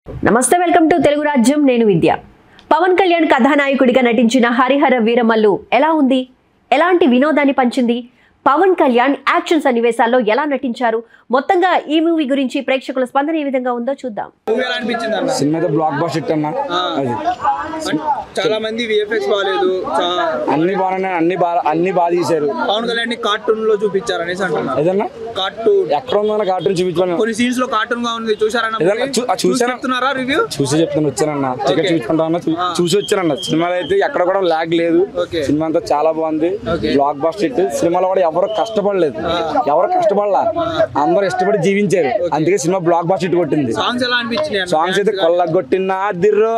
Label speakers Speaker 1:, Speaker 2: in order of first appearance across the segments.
Speaker 1: నమస్తే, welcome to Telugu రాజ్యం. నేను విద్య. పవన్ కళ్యాణ్ కథానాయకుడిగా నటించిన హరిహర వీరమల్లు ఎలా ఉంది? ఎలాంటి వినోదాన్ని పంచింది? పవన్ కళ్యాణ్ యాక్షన్ సన్నివేశాల్లో ఎలా నటించారు? మొత్తంగా ఈ మూవీ గురించి ప్రేక్షకుల స్పందన ఏ విధంగా ఉందో చూద్దాం.
Speaker 2: సినిమా బ్లాక్ బస్టర్ హిట్ అన్న. అది
Speaker 3: చాలా మంది విఎఫ్ఎక్స్ బాగాలేదు,
Speaker 2: అన్ని బాగున్నాయి, అన్ని బాగా తీశారు.
Speaker 3: పవన్ కళ్యాణ్ కార్టూన్ లో చూపించారు అనేసి అంటున్నారు.
Speaker 2: ఏదన్నా
Speaker 3: కార్టూన్
Speaker 2: ఎక్కడ ఉందన్న కార్టూన్ చూపించాను.
Speaker 3: కొన్ని సీన్స్ లో కార్టూన్ గా ఉంది, చూసారన్నా?
Speaker 2: చూసారా
Speaker 3: రివ్యూ
Speaker 2: చూసి చెప్తాను. వచ్చానన్న టికెట్ చూసుకుంటా చూసి వచ్చానన్న. సినిమాలో అయితే ఎక్కడ కూడా లాగ్ లేదు. సినిమా అంతా చాలా బాగుంది, బ్లాక్ బస్టర్ హిట్. సినిమాలో కూడా ఎవరు కష్టపడలేదు, ఎవరు కష్టపడలా, అందరూ ఇష్టపడి జీవించారు. అందుకే సినిమా బ్లాక్ బస్టర్ హిట్ కొట్టింది.
Speaker 3: సాంగ్స్ ఎలా అనిపించినాయి?
Speaker 2: సాంగ్స్ అయితే కొల్లగొట్టిన దిర్రు,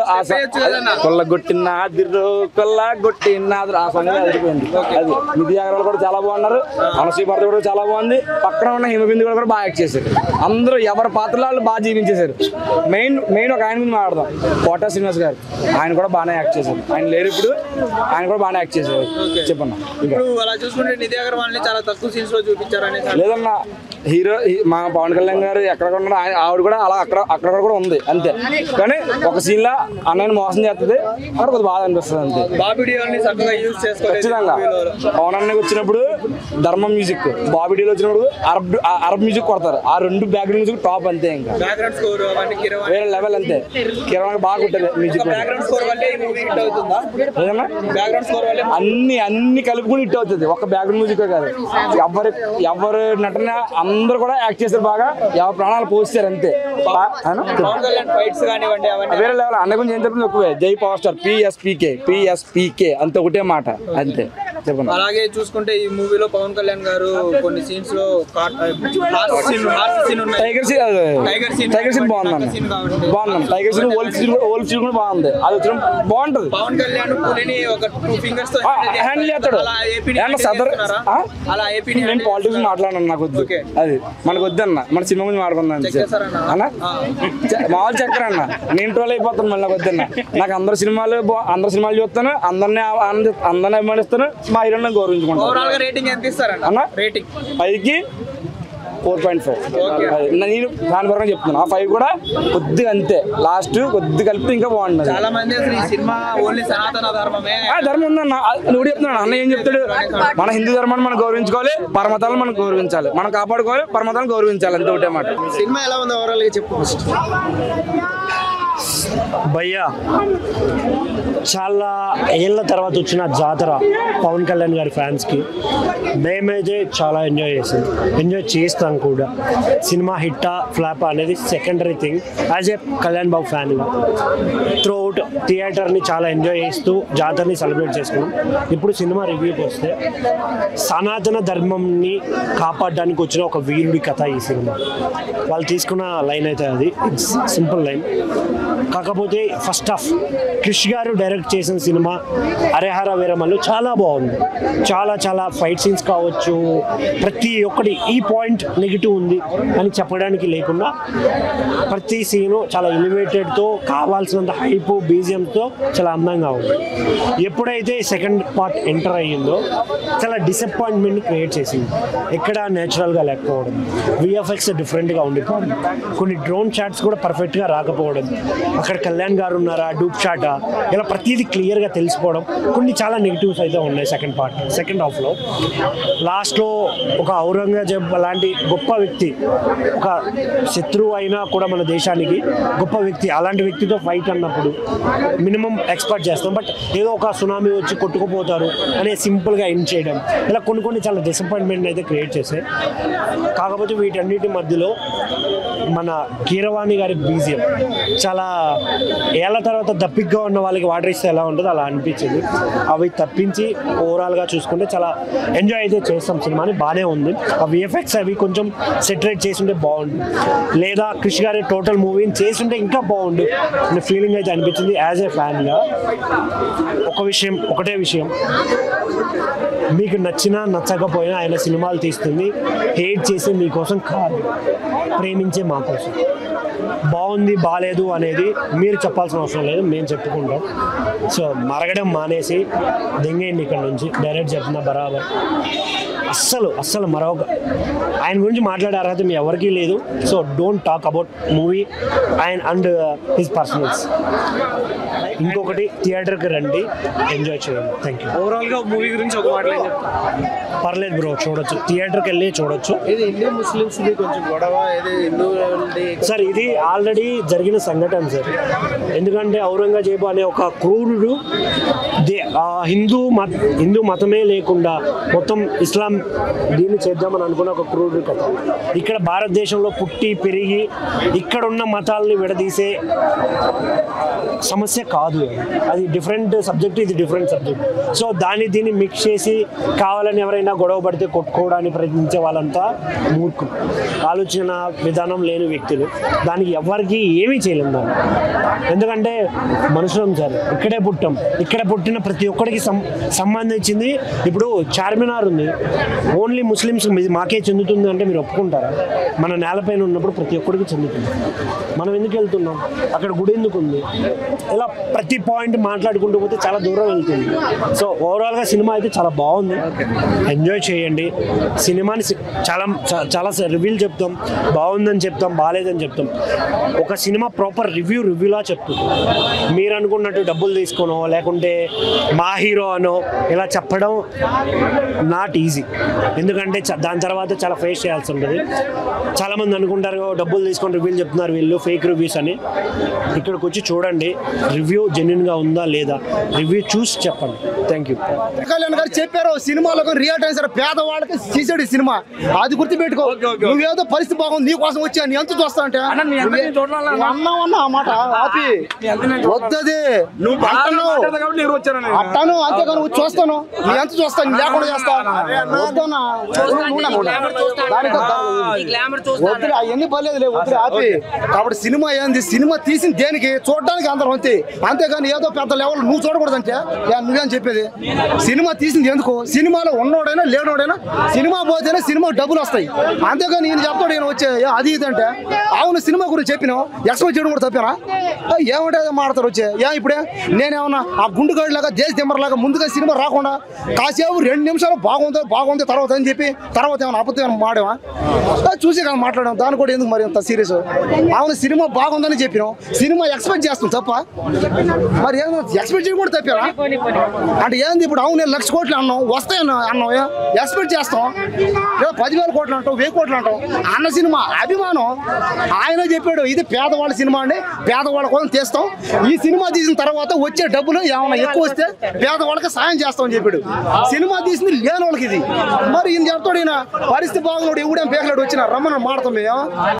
Speaker 2: కొల్లగొట్టిన దిర్రు, కొల్లగొట్టిన ఆ సాంగ్ అదిరిపోయింది. అది నిధి అగర్వాల్ కూడా చాలా బాగున్నారు, అనసూయ భరత్ కూడా చాలా బాగుంది. పక్కన ఉన్న హిమబిందు కూడా బాగా యాక్ట్ చేశారు. అందరూ ఎవరి పాత్రలు బాగా జీవించేశారు. మెయిన్ ఒక ఆయన మీద మాట్లాడదాం, కోటా శ్రీనివాస్ గారు. ఆయన కూడా బాగానే యాక్ట్ చేశారు. ఆయన లేరు ఇప్పుడు, ఆయన కూడా బాగానే యాక్ట్ చేశారు. చెప్పన్నా.
Speaker 3: ఇప్పుడు అలా చూసుకుంటే నిధి అగర్వాల్ చాలా తక్కువ సీన్స్ లో చూపించారనే.
Speaker 2: లేదన్నా, హీరో మా పవన్ కళ్యాణ్ గారు ఎక్కడ ఉన్నారు, ఆవిడ కూడా అలా అక్కడ కూడా ఉంది అంతే. కానీ ఒక సీన్ లా అన్నయ్యని మోసం చేస్తుంది, అక్కడ కొద్దిగా బాధ అనిపిస్తుంది అంతే. ఖచ్చితంగా పవన్ అన్నయ్య వచ్చినప్పుడు ధర్మం మ్యూజిక్, బాబీడీలో వచ్చినప్పుడు అరబ్ మ్యూజిక్ కొడతారు. ఆ రెండు బ్యాక్గ్రౌండ్ మ్యూజిక్ టాప్ అంతే. ఇంకా వేరే లెవెల్ అంతే. కిరణ్ బాగా కొట్టారు మ్యూజిక్. అన్ని కలుపుకుని హిట్ అవుతుంది, ఒక బ్యాక్గ్రౌండ్ మ్యూజిక్ కాదు. ఎవరు నటన అందరూ కూడా యాక్ట్ చేస్తారు బాగా, ఎవరి ప్రాణాలు పోస్తారు అంతే. వేరే లెవెల్. అన్న గురించి ఏం చెప్పింది ఎక్కువే. జై పవర్ స్టార్, పిఎస్పీకే అంత ఒకటే మాట అంతే. చెప్పండి.
Speaker 3: అలాగే చూసుకుంటే ఈ మూవీలో పవన్ కళ్యాణ్ గారు కొన్ని సీన్స్ లో
Speaker 2: టైగర్ సీన్ బాగుందన్న. టైగర్ సీన్, ఓల్డ్ సీన్ కూడా బాగుంది. అది వచ్చిన బాగుంటది.
Speaker 3: పవన్ కళ్యాణ్ ఒక 2 ఫింగర్స్ తో
Speaker 2: హ్యాండిల్ చేస్తాడు.
Speaker 3: అలా ఏపీ
Speaker 2: నేను పాలిటిక్స్ మాట్లాడను, నాకు వద్దు. అది మనకు వద్దన్న, మన సినిమా గురించి మాట్లాడుకుందాం అన్న. మామూలు చక్కర అన్న, నేను ట్రోల్ అయిపోతాను మళ్ళీ. నాకు వద్దన్న. నాకు అందరు సినిమాలు చూస్తాను, అందరినీ అభిమానిస్తాను, మా హీరోని గౌరవించుకుంటాను.
Speaker 3: రేటింగ్ ఎంత ఇస్తారన్న?
Speaker 2: అన్న
Speaker 3: రేటింగ్
Speaker 2: 5కి 4.5. నేను దాని పరంగా చెప్తున్నాను. ఆ 5 కూడా కొద్దిగా అంతే, లాస్ట్ కొద్దిగా కలిపితే ఇంకా బాగుంటుంది.
Speaker 3: చాలా మంది అసలు ఈ సినిమా ఓన్లీ సనాతన ధర్మమే.
Speaker 2: ధర్మం ఉందన్న, నువ్వు చెప్తున్నాడు. అన్న ఏం చెప్తాడు? మన హిందూ ధర్మాన్ని మనం గౌరవించుకోవాలి, పరమతాలను మనం గౌరవించాలి, మనం కాపాడుకోవాలి, పరమతాలను గౌరవించాలి, అంతే ఒకటే మాట.
Speaker 3: సినిమా ఎలా ఉంది ఓవరాల్ గా చెప్పు.
Speaker 4: భయ్యా, చాలా ఏళ్ళ తర్వాత వచ్చిన జాతర పవన్ కళ్యాణ్ గారి ఫ్యాన్స్కి. మేమైతే చాలా ఎంజాయ్ చేస్తాం కూడా. సినిమా హిట్టా ఫ్లాపా అనేది secondary thing. As a Kalyan Babu ఫ్యాన్గా త్రూ అవుట్ థియేటర్ని చాలా ఎంజాయ్ చేస్తూ జాతరని సెలబ్రేట్ చేసుకున్నాం. ఇప్పుడు సినిమా రివ్యూకి వస్తే, సనాతన ధర్మంని కాపాడడానికి వచ్చిన ఒక వీరుడి కథ ఈ సినిమా. వాళ్ళు తీసుకున్న లైన్ అయితే అది సింపుల్ లైన్. కాకపోతే ఫస్ట్ హాఫ్ క్రిష్ గారు డైరెక్ట్ చేసిన సినిమా హరిహర వీరమల్లు చాలా బాగుంది. చాలా ఫైట్ సీన్స్ కావచ్చు, ప్రతి ఒక్కటి ఈ పాయింట్ నెగిటివ్ ఉంది అని చెప్పడానికి లేకుండా ప్రతి సీను చాలా ఎలివేటెడ్తో, కావాల్సినంత హైప్ బీజిఎంతో చాలా అందంగా ఉంది. ఎప్పుడైతే సెకండ్ పార్ట్ ఎంటర్ అయ్యిందో చాలా డిసప్పాయింట్మెంట్ క్రియేట్ చేసింది. ఎక్కడ నేచురల్గా లేకపోవడం, విఎఫ్ఎక్స్ డిఫరెంట్గా ఉండిపోవడం, కొన్ని డ్రోన్ షాట్స్ కూడా పర్ఫెక్ట్గా రాకపోవడం, అక్కడ కళ్యాణ్ గారు ఉన్నారా, డూప్ షాటా, ఇలా ప్రతిదీ క్లియర్గా తెలిసిపోవడం, కొన్ని చాలా నెగిటివ్స్ అయితే ఉన్నాయి సెకండ్ హాఫ్లో. లాస్ట్లో ఒక ఔరంగజేబ్ లాంటి గొప్ప వ్యక్తి, ఒక శత్రువు అయినా కూడా మన దేశానికి గొప్ప వ్యక్తి, అలాంటి వ్యక్తితో ఫైట్ అన్నప్పుడు మినిమం ఎక్స్పెక్ట్ చేస్తాం. బట్ ఏదో ఒక సునామీ వచ్చి కొట్టుకుపోతారు అనే సింపుల్గా ఎండ్ చేయడం, ఇలా కొన్ని చాలా డిసప్పాయింట్మెంట్ అయితే క్రియేట్ చేశాయి. కాకపోతే వీటన్నిటి మధ్యలో మన కీరవాణి గారి బీజిఎం చాలా ఏళ్ళ తర్వాత దప్పిగ్గా ఉన్న వాళ్ళకి వాటర్ ఇస్తే ఎలా ఉంటుందో అలా అనిపించింది. అవి తప్పించి ఓవరాల్గా చూసుకుంటే చాలా ఎంజాయ్ అయితే చేస్తాం. సినిమాని బాగానే ఉంది. ఆ విఎఫ్ఎక్స్ అవి కొంచెం సెటరేట్ చేస్తుంటే బాగుండు, లేదా క్రిష్ గారి టోటల్ మూవీని చేస్తుంటే ఇంకా బాగుండు అనే ఫీలింగ్ అయితే అనిపించింది. యాజ్ ఏ ఫ్యాన్గా ఒకటే విషయం, మీకు నచ్చినా నచ్చకపోయినా ఆయన సినిమాలు తీస్తుంది హేట్ చేసి మీకోసం కాదు, ప్రేమించే మా కోసం. బాగుంది బాగాలేదు అనేది మీరు చెప్పాల్సిన అవసరం లేదు, మేము చెప్పుకుంటాం. సో మరగడం మానేసి దెంగేయండి ఇక్కడ నుంచి, డైరెక్ట్ చెప్తున్నా బరాబర్. అస్సలు మరొక ఆయన గురించి మాట్లాడే అర్హత మీ ఎవరికీ లేదు. So don't talk about movie and his personals. ఇంకొకటి థియేటర్కి రండి, ఎంజాయ్ చేయండి. Thank you.
Speaker 5: ఓవరాల్గా మూవీ గురించి ఒక మాటలు ఏం చెప్తారు?
Speaker 4: పర్లేదు బ్రో, చూడొచ్చు, థియేటర్కి వెళ్ళి చూడొచ్చు.
Speaker 5: ఇది హిందూ ముస్లిమ్స్ కొంచెం గొడవ, ఇది హిందూ
Speaker 4: సార్ ఇది ఆల్రెడీ జరిగిన సంఘటన సార్. ఎందుకంటే ఔరంగజేబు అనే ఒక క్రూరుడు హిందూ మతమే లేకుండా మొత్తం ఇస్లాం దీన్ని చేద్దామని అనుకున్న ఒక క్రూరుడు కథ. ఇక్కడ భారతదేశంలో పుట్టి పెరిగి ఇక్కడ ఉన్న మతాలని విడదీసే సమస్య కాదు. అది డిఫరెంట్ సబ్జెక్ట్, ఇది డిఫరెంట్ సబ్జెక్ట్. సో దీన్ని మిక్స్ చేసి కావాలని ఎవరైనా గొడవ పడితే కొట్టుకోవడానికి ప్రయత్నించే వాళ్ళంతా మూర్ఖులు, ఆలోచన విధానం లేని వ్యక్తులు. దానికి ఎవరికి ఏమీ చేయలేము దాన్ని. ఎందుకంటే మనుషులం సార్, ఇక్కడే పుట్టాం. ఇక్కడ పుట్టిన ప్రతి ఒక్కరికి సంబంధించింది. ఇప్పుడు చార్మినార్ ఉంది, ఓన్లీ ముస్లిమ్స్ మాకే చెందుతుంది అంటే మీరు ఒప్పుకుంటారా? మన నేలపైన ఉన్నప్పుడు ప్రతి ఒక్కరికి చెందుతుంది. మనం ఎందుకు వెళ్తున్నాం? అక్కడ గుడి ఎందుకు ఉంది? ఇలా ప్రతి పాయింట్ మాట్లాడుకుంటూ పోతే చాలా దూరం వెళ్తుంది. సో ఓవరాల్గా సినిమా అయితే చాలా బాగుంది, ఎంజాయ్ చేయండి. సినిమాని చాలా రివ్యూలు చెప్తాం, బాగుందని చెప్తాం, బాగాలేదని చెప్తాం. ఒక సినిమా ప్రాపర్ రివ్యూలా చెప్తుంది. మీరు అనుకున్నట్టు డబ్బులు తీసుకోనో లేకుంటే మా హీరో అనో ఇలా చెప్పడం నాట్ ఈజీ. ఎందుకంటే దాని తర్వాత చాలా ఫేస్ చేయాల్సి ఉంటుంది. చాలామంది అనుకుంటారు డబ్బులు తీసుకొని రివ్యూలు చెప్తున్నారు వీళ్ళు, ఫేక్ రివ్యూస్ అని. ఇక్కడికి వచ్చి చూడండి, రివ్యూ జెన్యున్గా ఉందా లేదా, రివ్యూ చూసి చెప్పండి. Thank you.
Speaker 6: కళ్యాణ్ గారు చెప్పారు సినిమాలో రియల్ టైం పేదవాళ్ళకి తీసాడు సినిమా, అది గుర్తుపెట్టుకో. నువ్వేదో పరిస్థితి బాగుంది నీ కోసం వచ్చా, నీ ఎంత చూస్తా అంటే అన్నా ఆ మాట ఆపి వద్దది అట్టాను, అంతేగాని వచ్చి చూస్తాను, నీ ఎంత చూస్తాను, నీ లేకుండా చేస్తా వద్దన్నా. వద్దులే, అవన్నీ పర్లేదులే, వద్దులే ఆపి. కాబట్టి సినిమా ఏంది, సినిమా తీసింది దేనికి? చూడడానికి అందరం అంతే, అంతేగాని ఏదో పెద్ద లెవెల్ నువ్వు చూడకూడదంటే నువ్వేం చెప్పేది? సినిమా తీసింది ఎందుకు? సినిమాలో ఉన్నోడైనా లేనోడైనా సినిమా పోతేనే సినిమా డబ్బులు వస్తాయి, అంతేగాని ఈయన చెప్తాడు ఈయన వచ్చే అది ఇది అంటే. అవును సినిమా గురించి చెప్పినావు, ఎక్స్పెక్ట్ చేయడం కూడా తప్పేనా? ఏమంటే మాడతారు వచ్చే. ఇప్పుడే నేనేమన్నా ఆ గుండుగాడిలాగా దేశ దిమ్మర్లాగా ముందుగా సినిమా రాకుండా కాసేపు 2 నిమిషాలు బాగుంది తర్వాత అని చెప్పి తర్వాత ఏమైనా అబద్ధం మాడేవా? చూసి కదా మాట్లాడాం, దాని కూడా ఎందుకు మరి అంత సీరియస్? అవును సినిమా బాగుందని చెప్పినాం, సినిమా ఎక్స్పెక్ట్ చేస్తాం తప్ప, మరి ఏమో ఎక్స్పెక్ట్ చేయడం కూడా తప్పేనా అంటే ఏంది? ఇప్పుడు అవును 1,00,000 కోట్లు అన్నాం, వస్తాయన్నా అన్నాం, ఎక్స్పెక్ట్ చేస్తాం. లేదా 10,000 కోట్లు అంటాం, 1000 కోట్లు అంటాం. అన్న సినిమా అభిమానం. ఆయన చెప్పాడు ఇది పేదవాళ్ళ సినిమా అండి, పేదవాళ్ళ కోసం తీస్తాం. ఈ సినిమా తీసిన తర్వాత వచ్చే డబ్బులు ఏమైనా ఎక్కువ వస్తే పేదవాళ్ళకి సాయం చేస్తామని చెప్పాడు. సినిమా తీసింది లేని వాళ్ళకి ఇది. మరి ఈయన చెప్తాడు, ఈయన పరిస్థితి బాగున్నాడు, ఎవడేం పేకలాడు వచ్చిన రమ్మని మాడతాం మేము.